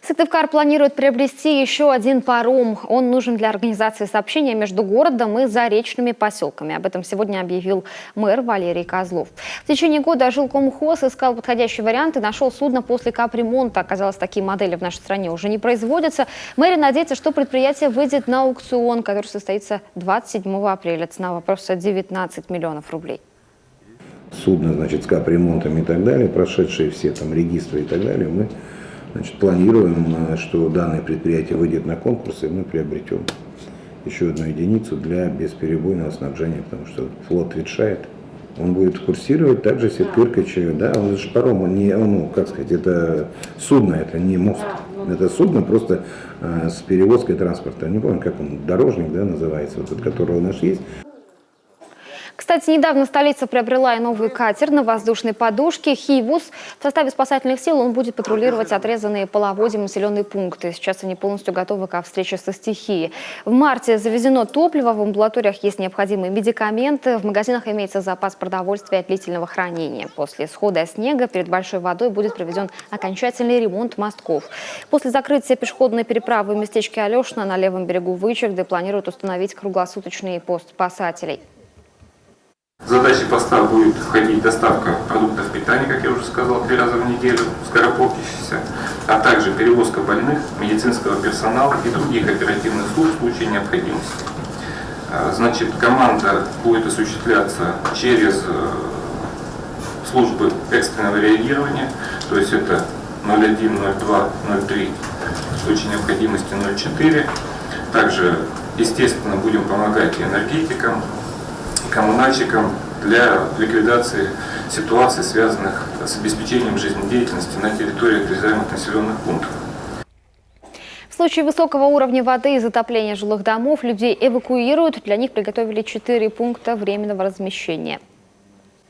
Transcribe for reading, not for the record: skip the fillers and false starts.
Сыктывкар планирует приобрести еще один паром. Он нужен для организации сообщения между городом и заречными поселками. Об этом сегодня объявил мэр Валерий Козлов. В течение года жилкомхоз искал подходящий вариант и нашел судно после капремонта. Оказалось, такие модели в нашей стране уже не производятся. Мэрия надеется, что предприятие выйдет на аукцион, который состоится 27 апреля. Цена вопроса 19 миллионов рублей. Судно, значит, с капремонтом и так далее, прошедшие все там регистры и так далее, мы, значит, планируем, что данное предприятие выйдет на конкурс, и мы приобретем еще одну единицу для бесперебойного снабжения, потому что флот ветшает. Он будет курсировать также Сет-Кыркач, да, он же паром, он не, ну, как сказать, это судно, это не мост. Это судно просто с перевозкой транспорта. Не помню, как он, дорожник, да, называется, вот, который у нас есть. Кстати, недавно столица приобрела и новый катер на воздушной подушке «Хивус». В составе спасательных сил он будет патрулировать отрезанные половодьем населенные пункты. Сейчас они полностью готовы к встрече со стихией. В марте завезено топливо, в амбулаториях есть необходимые медикаменты, в магазинах имеется запас продовольствия и длительного хранения. После схода снега перед большой водой будет проведен окончательный ремонт мостков. После закрытия пешеходной переправы в местечке Алешино на левом берегу Вычегды планируют установить круглосуточный пост спасателей. В задачи поста будет входить доставка продуктов питания, как я уже сказал, 3 раза в неделю, скоропортящихся, а также перевозка больных, медицинского персонала и других оперативных служб в случае необходимости. Значит, команда будет осуществляться через службы экстренного реагирования, то есть это 01, 02, 03, в случае необходимости 04. Также, естественно, будем помогать и энергетикам, коммунальщикам для ликвидации ситуаций, связанных с обеспечением жизнедеятельности на территории отрезаемых населенных пунктов. В случае высокого уровня воды и затопления жилых домов людей эвакуируют. Для них приготовили 4 пункта временного размещения.